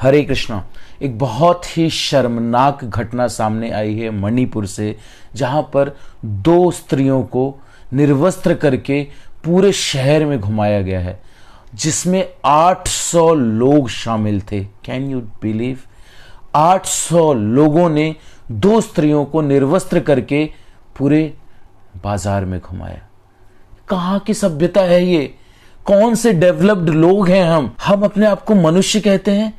हरे कृष्णा। एक बहुत ही शर्मनाक घटना सामने आई है मणिपुर से, जहां पर 2 स्त्रियों को निर्वस्त्र करके पूरे शहर में घुमाया गया है, जिसमें 800 लोग शामिल थे। Can you believe? 800 लोगों ने 2 स्त्रियों को निर्वस्त्र करके पूरे बाजार में घुमाया। कहां की सभ्यता है ये? कौन से डेवलप्ड लोग हैं हम अपने आप को मनुष्य कहते हैं।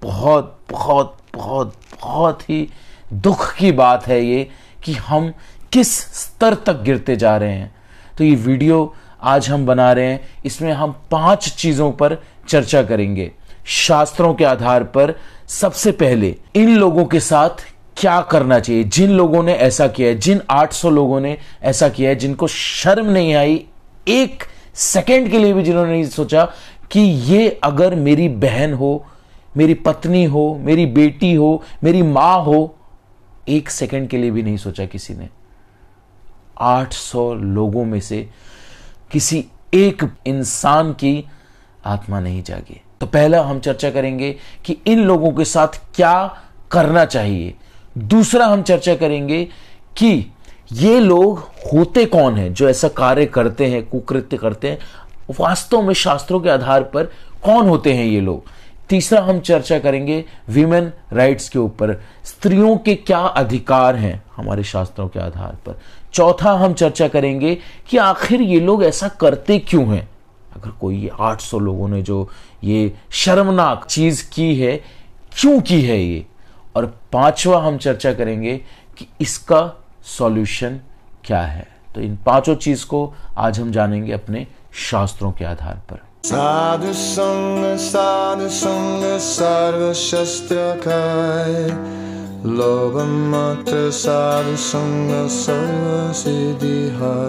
बहुत बहुत बहुत बहुत ही दुख की बात है ये कि हम किस स्तर तक गिरते जा रहे हैं। तो ये वीडियो आज हम बना रहे हैं, इसमें हम 5 चीजों पर चर्चा करेंगे शास्त्रों के आधार पर। सबसे पहले इन लोगों के साथ क्या करना चाहिए, जिन लोगों ने ऐसा किया है, जिन 800 लोगों ने ऐसा किया है, जिनको शर्म नहीं आई एक सेकंड के लिए भी, जिन्होंने नहीं सोचा कि ये अगर मेरी बहन हो, मेरी पत्नी हो, मेरी बेटी हो, मेरी मां हो, एक सेकंड के लिए भी नहीं सोचा किसी ने। 800 लोगों में से किसी एक इंसान की आत्मा नहीं जागी। तो पहला हम चर्चा करेंगे कि इन लोगों के साथ क्या करना चाहिए। दूसरा हम चर्चा करेंगे कि ये लोग होते कौन हैं जो ऐसा कार्य करते हैं, कुकृत्य करते हैं, वास्तव में शास्त्रों के आधार पर कौन होते हैं ये लोग। तीसरा हम चर्चा करेंगे विमेन राइट्स के ऊपर, स्त्रियों के क्या अधिकार हैं हमारे शास्त्रों के आधार पर। चौथा हम चर्चा करेंगे कि आखिर ये लोग ऐसा करते क्यों हैं, अगर कोई 800 लोगों ने जो ये शर्मनाक चीज की है, क्यों की है ये। और पांचवा हम चर्चा करेंगे कि इसका सॉल्यूशन क्या है। तो इन 5 चीज को आज हम जानेंगे अपने शास्त्रों के आधार पर। साधु संग सर्व शस्त्र काय, लोभ मात्र साधु संग सर्व सिद्धि है।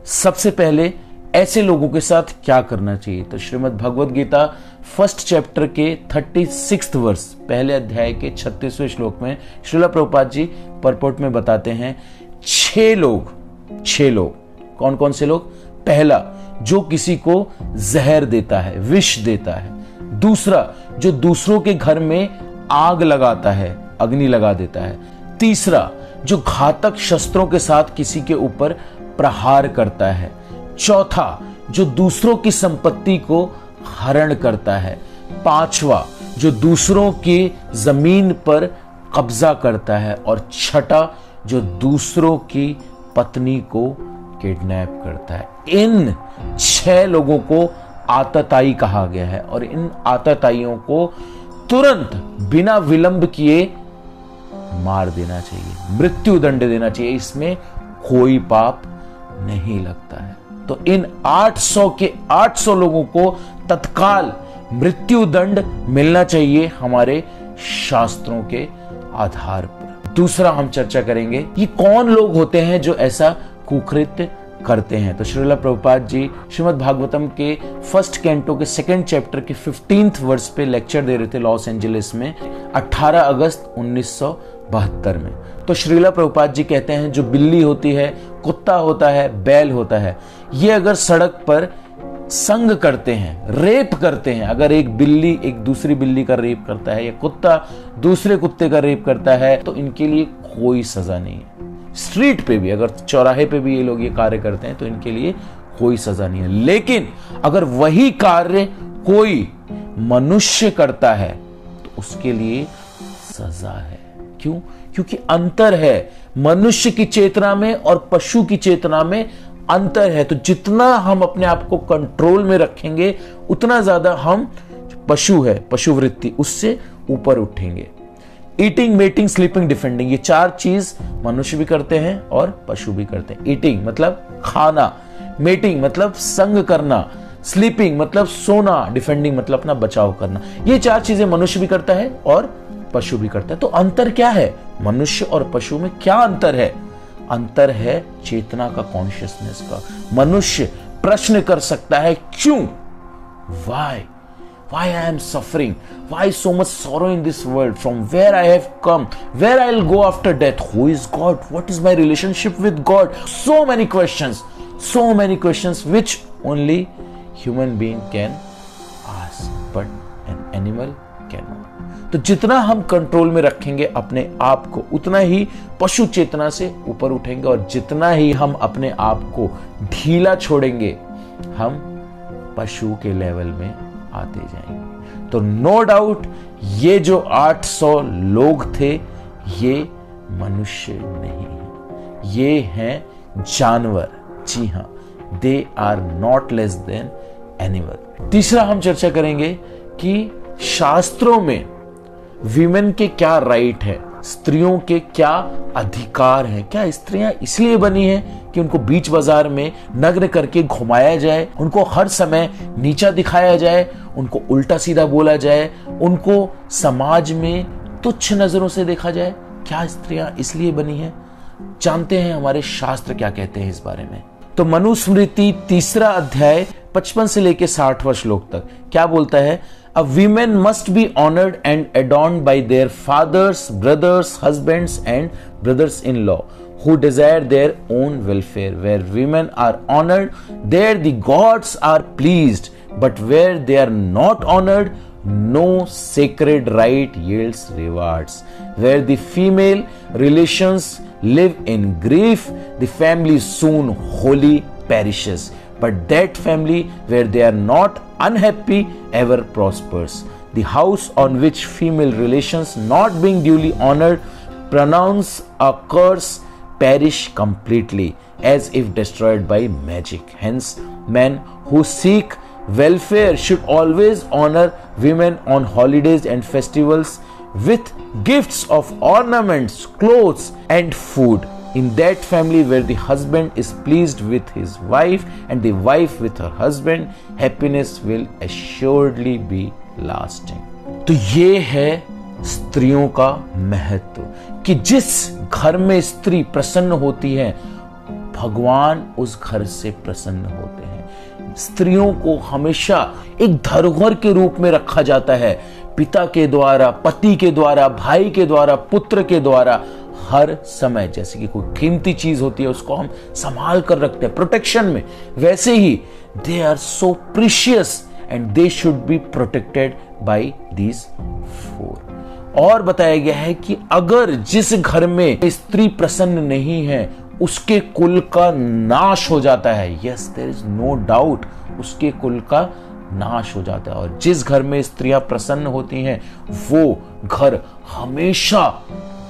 सबसे पहले ऐसे लोगों के साथ क्या करना चाहिए। तो श्रीमद् भगवद गीता 1st चैप्टर के 36th वर्ष, पहले अध्याय के 36वें श्लोक में श्रीला प्रभुपाद जी परपोर्ट में बताते हैं 6 लोग। कौन कौन से लोग? पहला, जो किसी को जहर देता है, विष देता है। दूसरा, जो दूसरों के घर में आग लगाता है, अग्नि लगा देता है। तीसरा, जो घातक शस्त्रों के साथ किसी के ऊपर प्रहार करता है। चौथा, जो दूसरों की संपत्ति को हरण करता है। पांचवा, जो दूसरों की जमीन पर कब्जा करता है। और छठा, जो दूसरों की पत्नी को किडनैप करता है। इन 6 लोगों को आतताई कहा गया है और इन आतताइयों को तुरंत बिना विलंब किए मार देना चाहिए, मृत्यु दंड देना चाहिए। इसमें कोई पाप नहीं लगता है। तो इन 800 के 800 लोगों को तत्काल मृत्यु दंड मिलना चाहिए हमारे शास्त्रों के आधार पर। दूसरा हम चर्चा करेंगे ये कौन लोग होते हैं जो ऐसा कुकृत्य करते हैं। तो श्रीला प्रभुपाद जी श्रीमद् भागवतम के 1st कैंटो के 2nd चैप्टर के 15th वर्ष पे लेक्चर दे रहे थे लॉस एंजलिस में 18 अगस्त 1972 में। तो श्रीला प्रभुपाद जी कहते हैं जो बिल्ली होती है, कुत्ता होता है, बैल होता है, ये अगर सड़क पर संग करते हैं, रेप करते हैं, अगर एक बिल्ली एक दूसरी बिल्ली का रेप करता है या कुत्ता दूसरे कुत्ते का रेप करता है, तो इनके लिए कोई सजा नहीं है। स्ट्रीट पे भी, अगर चौराहे पे भी ये लोग ये कार्य करते हैं तो इनके लिए कोई सजा नहीं है। लेकिन अगर वही कार्य कोई मनुष्य करता है तो उसके लिए सजा है। क्यों? क्योंकि अंतर है मनुष्य की चेतना में और पशु की चेतना में अंतर है। तो जितना हम अपने आप को कंट्रोल में रखेंगे उतना ज्यादा हम पशु है, पशुवृत्ति, उससे ऊपर उठेंगे। ईटिंग, मेटिंग, स्लीपिंग, डिफेंडिंग, ये 4 चीज मनुष्य भी करते हैं और पशु भी करते हैं। ईटिंग मतलब खाना, मेटिंग मतलब संग करना, स्लीपिंग मतलब सोना, डिफेंडिंग मतलब अपना बचाव करना। ये 4 चीजें मनुष्य भी करता है और पशु भी करता है। तो अंतर क्या है? मनुष्य और पशु में क्या अंतर है? अंतर है चेतना का, कॉन्शियसनेस का। मनुष्य प्रश्न कर सकता है क्यों, why I am suffering, why so much sorrow in this world, from where I have come, where I will go after death, who is God, what is my relationship with God, so many questions, so many questions which only human being can ask, but an animal cannot. तो जितना हम control में रखेंगे अपने आप को, उतना ही पशु चेतना से ऊपर उठेंगे, और जितना ही हम अपने आप को ढीला छोड़ेंगे, हम पशु के लेवल में आते जाएंगे। तो नो डाउट ये जो 800 लोग थे, ये मनुष्य नहीं है, ये हैं जानवर। जी हां, they are not less than animal. तीसरा हम चर्चा करेंगे कि शास्त्रों में वीमेन के क्या राइट है, स्त्रियों के क्या अधिकार हैं। क्या स्त्रियां इसलिए बनी हैं कि उनको बीच बाजार में नग्न करके घुमाया जाए, उनको हर समय नीचा दिखाया जाए, उनको उल्टा सीधा बोला जाए, उनको समाज में तुच्छ नजरों से देखा जाए? क्या स्त्रियां इसलिए बनी हैं? जानते हैं हमारे शास्त्र क्या कहते हैं इस बारे में। तो मनुस्मृति 3 अध्याय 55 से लेकर 60वां श्लोक तक क्या बोलता है? A women must be honored and adorned by their fathers, brothers, husbands, and brothers-in-law who desire their own welfare. Where women are honored, there the gods are pleased, but where they are not honored, no sacred right yields rewards. Where the female relations live in grief, the family soon wholly perishes. But that family where they are not unhappy ever prospers. The house on which female relations not being duly honored pronounce a curse perish completely, as if destroyed by magic. Hence, men who seek welfare should always honor women on holidays and festivals with gifts of ornaments, clothes, and food. In that family where the husband is pleased with his wife and the wife with her husband, happiness will assuredly be lasting. तो ये है स्त्रियों का महत्व कि जिस घर में स्त्री प्रसन्न होती है, भगवान उस घर से प्रसन्न होते हैं। स्त्रियों को हमेशा एक धरोहर के रूप में रखा जाता है, पिता के द्वारा, पति के द्वारा, भाई के द्वारा, पुत्र के द्वारा। हर समय जैसे कि कोई कीमती चीज होती है उसको हम संभाल कर रखते हैं प्रोटेक्शन में, वैसे ही they are so precious and they should be protected by these 4। और बताया गया है कि अगर जिस घर में स्त्री प्रसन्न नहीं है उसके कुल का नाश हो जाता है। Yes, there is no doubt, उसके कुल का नाश हो जाता है। और जिस घर में स्त्रियां प्रसन्न होती हैं वो घर हमेशा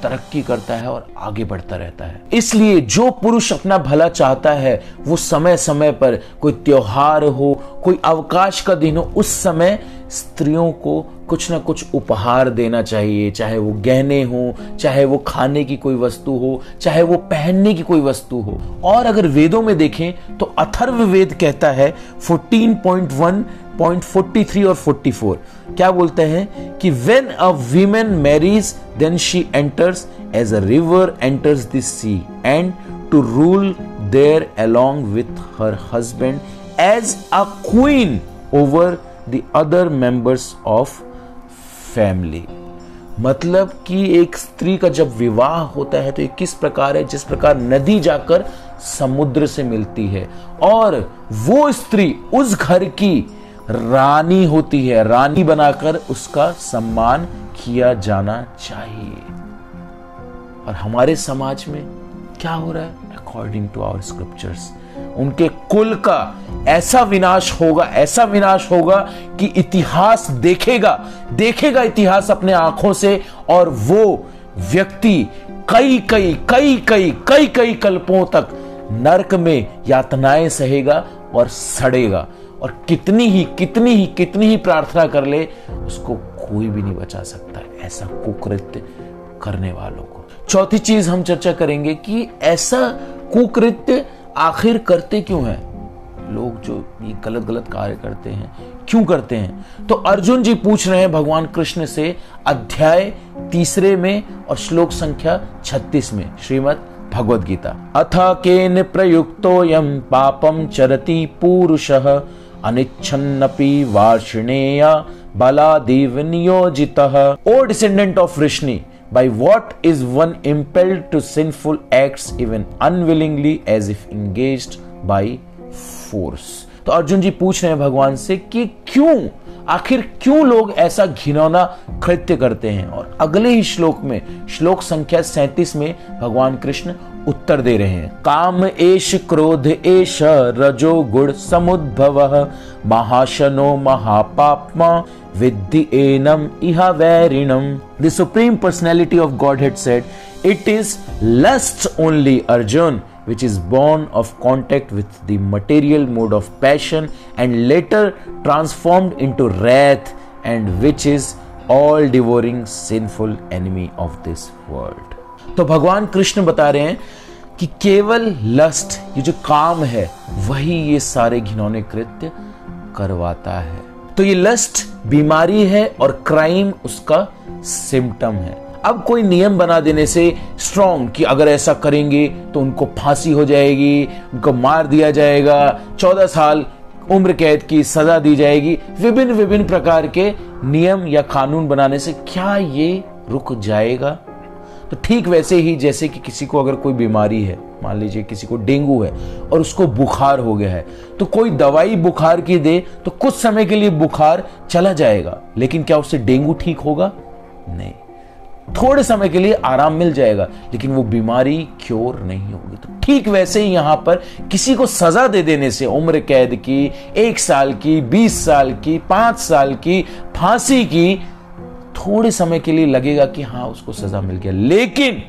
तरक्की करता है और आगे बढ़ता रहता है। इसलिए जो पुरुष अपना भला चाहता है वो समय समय पर, कोई त्योहार हो, कोई अवकाश का दिन हो, उस समय स्त्रियों को कुछ ना कुछ उपहार देना चाहिए, चाहे वो गहने हो, चाहे वो खाने की कोई वस्तु हो, चाहे वो पहनने की कोई वस्तु हो। और अगर वेदों में देखें तो अथर्ववेद कहता है 14.1.43 और 44 क्या बोलते हैं कि when a woman marries then she enters as a river enters the sea and to rule there along with her husband as a queen over the other members of family। मतलब कि एक स्त्री का जब विवाह होता है तो ये किस प्रकार है, जिस प्रकार नदी जाकर समुद्र से मिलती है और वो स्त्री उस घर की रानी होती है, रानी बनाकर उसका सम्मान किया जाना चाहिए। और हमारे समाज में क्या हो रहा है? अकॉर्डिंग टू आवर स्क्रिप्चर्स उनके कुल का ऐसा विनाश होगा, ऐसा विनाश होगा कि इतिहास देखेगा इतिहास अपने आंखों से, और वो व्यक्ति कई कल्पों तक नरक में यातनाएं सहेगा और सड़ेगा। और कितनी ही प्रार्थना कर ले उसको कोई भी नहीं बचा सकता ऐसा कुकृत्य करने वालों को। चौथी चीज हम चर्चा करेंगे कि ऐसा कुकृत्य आखिर करते क्यों हैं लोग, जो ये गलत कार्य करते हैं, क्यों करते हैं? तो अर्जुन जी पूछ रहे हैं भगवान कृष्ण से अध्याय 3 में और श्लोक संख्या 36 में श्रीमद् भगवद गीता। अथ केन प्रयुक्तोऽयं पापं चरति पुरुषः अनिच्छन्नपि वार्ष्णेय बलादेव नियोजितः। O descendant of Rishi, by what is one impelled to sinful acts even unwillingly as if engaged by force. तो अर्जुन जी पूछ रहे हैं भगवान से कि क्यों, आखिर क्यों लोग ऐसा घिनौना कृत्य करते हैं। और अगले ही श्लोक में, श्लोक संख्या 37 में भगवान कृष्ण उत्तर दे रहे हैं। काम एष क्रोध एष रजो गुण समुद्भवः महाशनो महापाप्मा विद्धि एनम इह वैरिणम। The supreme personality of Godhead said, it is lust only Arjuna which is born of contact with the material mode of passion and later transformed into wrath, and which is all devouring sinful enemy of this world। तो भगवान कृष्ण बता रहे हैं कि केवल lust, ये जो काम है, वही ये सारे घिनौने कृत्य करवाता है। तो ये लस्ट बीमारी है और क्राइम उसका सिम्टम है। अब कोई नियम बना देने से स्ट्रॉन्ग कि अगर ऐसा करेंगे तो उनको फांसी हो जाएगी, उनको मार दिया जाएगा, 14 साल उम्र कैद की सजा दी जाएगी, विभिन्न विभिन्न प्रकार के नियम या कानून बनाने से क्या ये रुक जाएगा? तो ठीक वैसे ही जैसे कि किसी को अगर कोई बीमारी है, मान लीजिए किसी को डेंगू है और उसको बुखार हो गया है, तो कोई दवाई बुखार की दे तो कुछ समय के लिए बुखार चला जाएगा, लेकिन क्या उससे डेंगू ठीक होगा? नहीं, थोड़े समय के लिए आराम मिल जाएगा, लेकिन वो बीमारी क्योर नहीं होगी। तो ठीक वैसे ही यहां पर किसी को सजा दे देने से, उम्र कैद की, 1 साल की, 20 साल की, 5 साल की, फांसी की, थोड़े समय के लिए लगेगा कि हाँ उसको सजा मिल गया, लेकिन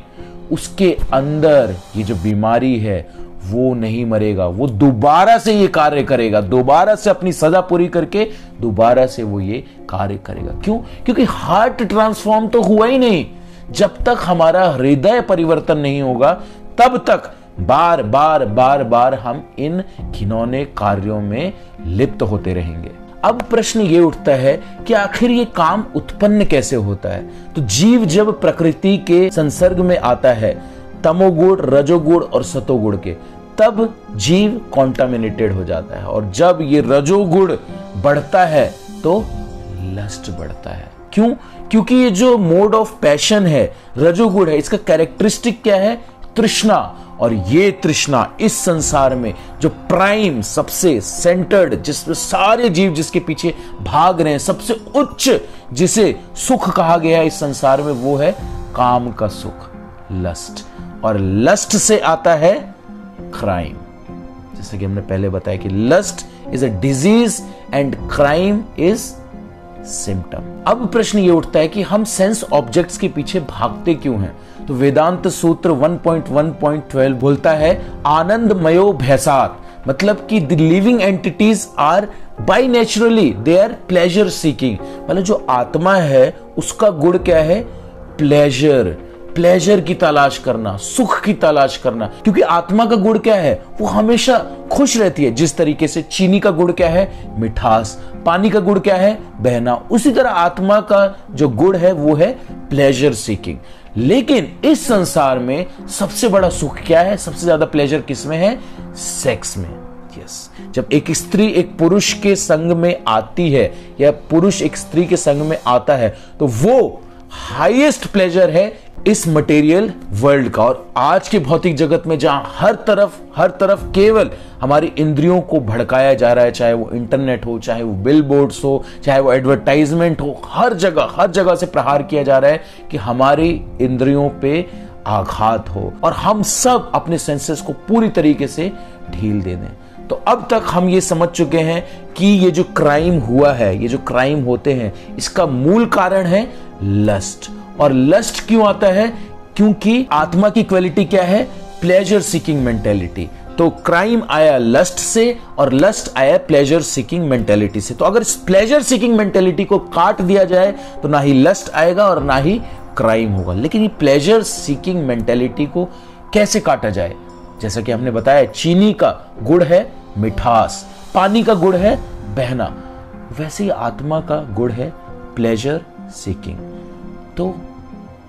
उसके अंदर ये जो बीमारी है वो नहीं मरेगा, वो दोबारा से ये कार्य करेगा, दोबारा से अपनी सजा पूरी करके दोबारा से वो ये कार्य करेगा। क्यों? क्योंकि हार्ट ट्रांसफॉर्म तो हुआ ही नहीं। जब तक हमारा हृदय परिवर्तन नहीं होगा तब तक बार बार बार बार हम इन घिनौने कार्यों में लिप्त होते रहेंगे। अब प्रश्न ये उठता है कि आखिर ये काम उत्पन्न कैसे होता है। तो जीव जब प्रकृति के संसर्ग में आता है, तमोगुण, रजोगुण और सतोगुण के, तब जीव कॉन्टामिनेटेड हो जाता है। और जब ये रजोगुण बढ़ता है तो लस्ट बढ़ता है। क्यों? क्योंकि ये जो मोड ऑफ पैशन है, रजोगुण है, इसका कैरेक्टरिस्टिक क्या है? तृष्णा। और ये तृष्णा इस संसार में जो प्राइम, सबसे सेंटर्ड, जिसमें सारे जीव जिसके पीछे भाग रहे हैं, सबसे उच्च जिसे सुख कहा गया है इस संसार में, वो है काम का सुख, लस्ट। और लस्ट से आता है क्राइम। जैसे कि हमने पहले बताया कि lust is a disease and crime is symptom. अब प्रश्न ये उठता है कि हम सेंस ऑब्जेक्ट्स के पीछे भागते क्यों हैं? तो वेदांत सूत्र 1.1.12 बोलता है, आनंदमयो भैसात, मतलब कि the living entities are by naturally they are pleasure seeking. मतलब जो आत्मा है उसका गुण क्या है? प्लेजर, प्लेजर की तलाश करना, सुख की तलाश करना। क्योंकि आत्मा का गुण क्या है? वो हमेशा खुश रहती है। जिस तरीके से चीनी का गुण क्या है? मिठास। पानी का गुण क्या है? बहना। उसी तरह आत्मा का जो गुण है वो है प्लेजर सीकिंग। लेकिन इस संसार में सबसे बड़ा सुख क्या है? सबसे ज्यादा प्लेजर किसमें है? सेक्स में। यस, जब एक स्त्री एक पुरुष के संग में आती है या पुरुष एक स्त्री के संग में आता है तो वो हाईएस्ट प्लेजर है इस मटेरियल वर्ल्ड का। और आज के भौतिक जगत में जहां हर तरफ केवल हमारी इंद्रियों को भड़काया जा रहा है, चाहे वो इंटरनेट हो, चाहे वो बिलबोर्ड्स हो, चाहे वो एडवर्टाइजमेंट हो, हर जगह से प्रहार किया जा रहा है कि हमारी इंद्रियों पे आघात हो और हम सब अपने सेंसेस को पूरी तरीके से ढील दे दें। तो अब तक हम ये समझ चुके हैं कि ये जो क्राइम हुआ है, ये जो क्राइम होते हैं, इसका मूल कारण है लस्ट। और लस्ट क्यों आता है? क्योंकि आत्मा की क्वालिटी क्या है? Pleasure seeking mentality. तो क्राइम आया लस्ट से और लस्ट आया प्लेजर सीकिंग मेंटेलिटी से। तो अगर इस प्लेजर सीकिंग मेंटेलिटी को काट दिया जाए तो ना ही लस्ट आएगा और ना ही क्राइम होगा। लेकिन ये प्लेजर सीकिंग मेंटेलिटी को कैसे काटा जाए? जैसा कि हमने बताया, चीनी का गुण है मिठास, पानी का गुण है बहना, वैसे ही आत्मा का गुण है प्लेजर सीकिंग। तो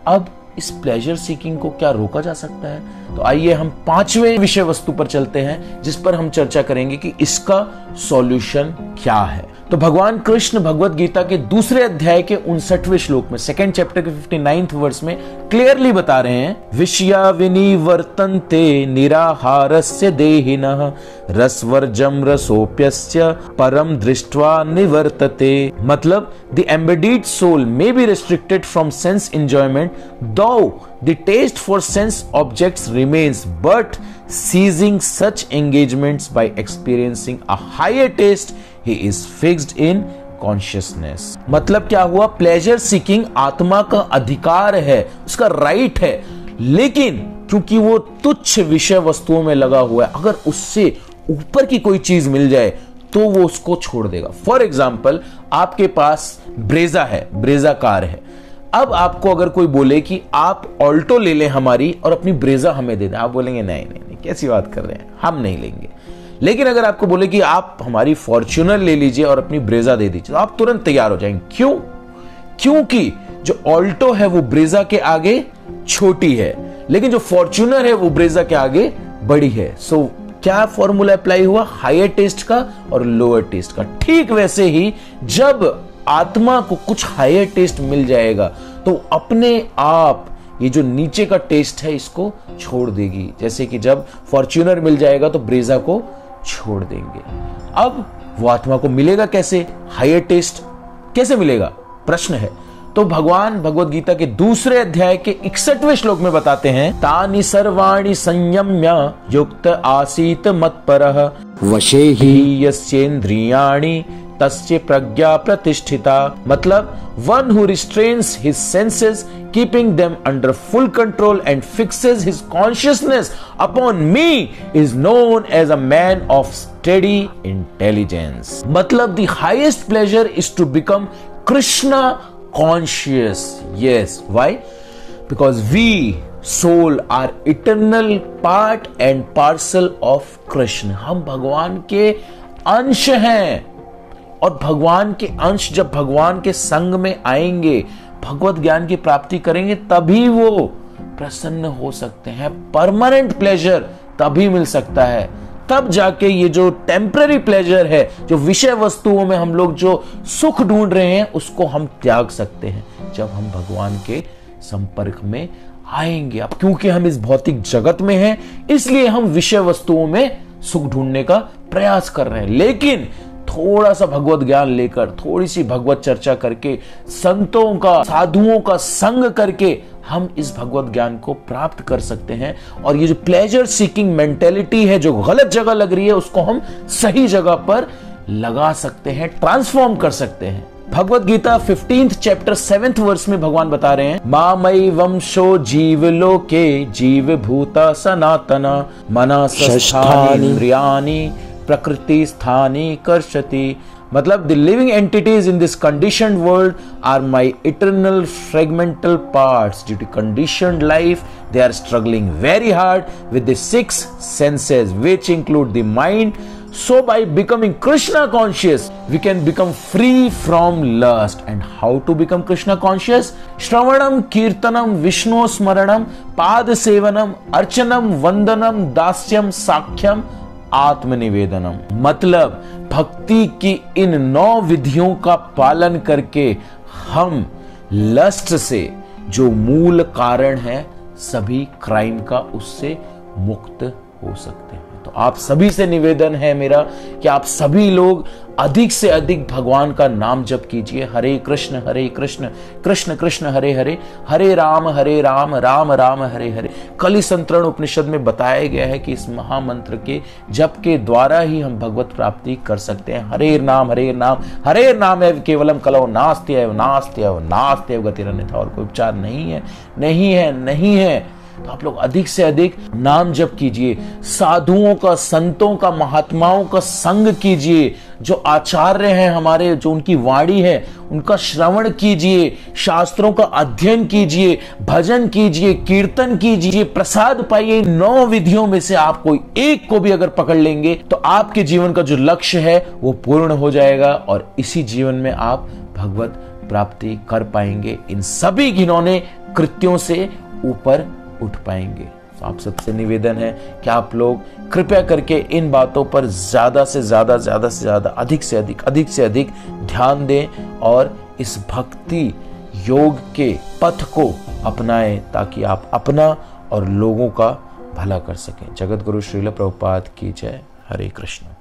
अब इस प्लेजर सीकिंग को क्या रोका जा सकता है? तो आइए हम 5वें विषय वस्तु पर चलते हैं, जिस पर हम चर्चा करेंगे कि इसका सॉल्यूशन क्या है। तो भगवान कृष्ण भगवत गीता के दूसरे अध्याय के 59वें श्लोक में, सेकेंड चैप्टर के 59th वर्स में क्लियरली बता रहे हैं, विषया विनिवर्तन्ते निराहारस्य देहिनः रसवर्जम रसोप्यस्य परम दृष्ट्वा निवर्तते। मतलब the embodied soul may be restricted from sense enjoyment, though the taste for sense objects remains, but seizing such engagements by experiencing a higher taste, he is fixed in consciousness। मतलब क्या हुआ? प्लेजर सीकिंग आत्मा का अधिकार है, उसका right है, लेकिन क्योंकि वो तुच्छ विषय वस्तुओं में लगा हुआ है, अगर उससे ऊपर की कोई चीज मिल जाए तो वो उसको छोड़ देगा। फॉर एग्जाम्पल, आपके पास ब्रेजा है, ब्रेजा कार है। अब आपको अगर कोई बोले कि आप ऑल्टो ले लें हमारी और अपनी ब्रेजा हमें दे दें, आप बोलेंगे नहीं नहीं नहीं, कैसी बात कर रहे हैं, हम नहीं लेंगे। लेकिन अगर आपको बोले कि आप हमारी फॉर्च्यूनर ले लीजिए और अपनी ब्रेजा दे दीजिए, तो आप तुरंत तैयार हो जाएंगे। क्यों? क्योंकि जो ऑल्टो है वो ब्रेजा के आगे छोटी है, लेकिन जो फॉर्च्यूनर है वो ब्रेजा के आगे बड़ी है। सो क्या फॉर्मूला अप्लाई हुआ? हायर टेस्ट का और लोअर टेस्ट का। ठीक वैसे ही जब आत्मा को कुछ हायर टेस्ट मिल जाएगा तो अपने आप ये जो नीचे का टेस्ट है इसको छोड़ देगी। जैसे कि जब फॉर्च्यूनर मिल जाएगा तो ब्रेजा को छोड़ देंगे। अब वो आत्मा को मिलेगा कैसे? हायर टेस्ट कैसे मिलेगा? प्रश्न है। तो भगवान भगवत गीता के दूसरे अध्याय के 61वें श्लोक में बताते हैं, तानि सर्वाणि संयम्य युक्त आसीत मत्परः वशे हि यस्येन्द्रियाणि तस्य प्रज्ञा प्रतिष्ठिता। मतलब one who restrains his senses, keeping them under full control and fixes his consciousness upon me is known as a man of steady intelligence। मतलब the highest pleasure is to become Krishna conscious। Yes, why? Because we soul are eternal part and parcel of Krishna। हम भगवान के अंश हैं, और भगवान के अंश जब भगवान के संग में आएंगे, भगवत ज्ञान की प्राप्ति करेंगे, तभी वो प्रसन्न हो सकते हैं। परमानेंट प्लेजर तभी मिल सकता है, तब जाके ये जो टेम्पररी प्लेजर है, जो विषय वस्तुओं में हम लोग जो सुख ढूंढ रहे हैं, उसको हम त्याग सकते हैं जब हम भगवान के संपर्क में आएंगे। अब क्योंकि हम इस भौतिक जगत में हैं, इसलिए हम विषय वस्तुओं में सुख ढूंढने का प्रयास कर रहे हैं। लेकिन थोड़ा सा भगवत ज्ञान लेकर, थोड़ी सी भगवत चर्चा करके, संतों का, साधुओं का संग करके हम इस भगवत ज्ञान को प्राप्त कर सकते हैं। और ये जो प्लेजर सीकिंग मेंटेलिटी है, जो गलत जगह लग रही है, उसको हम सही जगह पर लगा सकते हैं, ट्रांसफॉर्म कर सकते हैं। Bhagavad Gita 15th chapter 7th verse में भगवान बता रहे हैं, मामई वंशो जीव लोके जीव भूता सनातना मनसस्थानि इंद्रियाणि प्रकृति स्थानी कर्षति। मतलब the living entities in this conditioned world are my eternal fragmental parts. Due to conditioned life, they are struggling very hard with the 6 senses, which include the mind. So by becoming Krishna conscious, we can become free from lust. And how to become Krishna conscious? Shravanam, Kirtanam, Vishnu Smaranam, Pad Sevanam, Archanam, Vandanam, Dasyam, Sakhyam, आत्मनिवेदनम। मतलब भक्ति की इन 9 विधियों का पालन करके हम lust से, जो मूल कारण है सभी क्राइम का, उससे मुक्त हो सकते हैं। तो आप सभी से निवेदन है मेरा कि आप सभी लोग अधिक से अधिक भगवान का नाम जप कीजिए। हरे कृष्ण कृष्ण कृष्ण हरे हरे, हरे राम राम राम हरे हरे। कलि संतरण उपनिषद में बताया गया है कि इस महामंत्र के जप के द्वारा ही हम भगवत प्राप्ति कर सकते हैं। हरे नाम हरे नाम एव केवलम कलौ नास्त्यव गतिरन्यथा। और कोई उपचार नहीं है। तो आप लोग अधिक से अधिक नाम जप कीजिए, साधुओं का, संतों का, महात्माओं का संग कीजिए, जो आचार्य हैं हमारे, जो उनकी वाणी है उनका श्रवण कीजिए, शास्त्रों का अध्ययन कीजिए, भजन कीजिए, कीर्तन कीजिए, प्रसाद पाइए। 9 विधियों में से आप कोई एक को भी अगर पकड़ लेंगे तो आपके जीवन का जो लक्ष्य है वो पूर्ण हो जाएगा और इसी जीवन में आप भगवत प्राप्ति कर पाएंगे। इन सभी घिनौने कृत्यों से ऊपर उठ पाएंगे। तो आप सबसे निवेदन है कि आप लोग कृपया करके इन बातों पर ज्यादा से ज्यादा, अधिक से अधिक ध्यान दें और इस भक्ति योग के पथ को अपनाएं, ताकि आप अपना और लोगों का भला कर सकें। जगत गुरु श्रील प्रभुपाद की जय। हरे कृष्ण।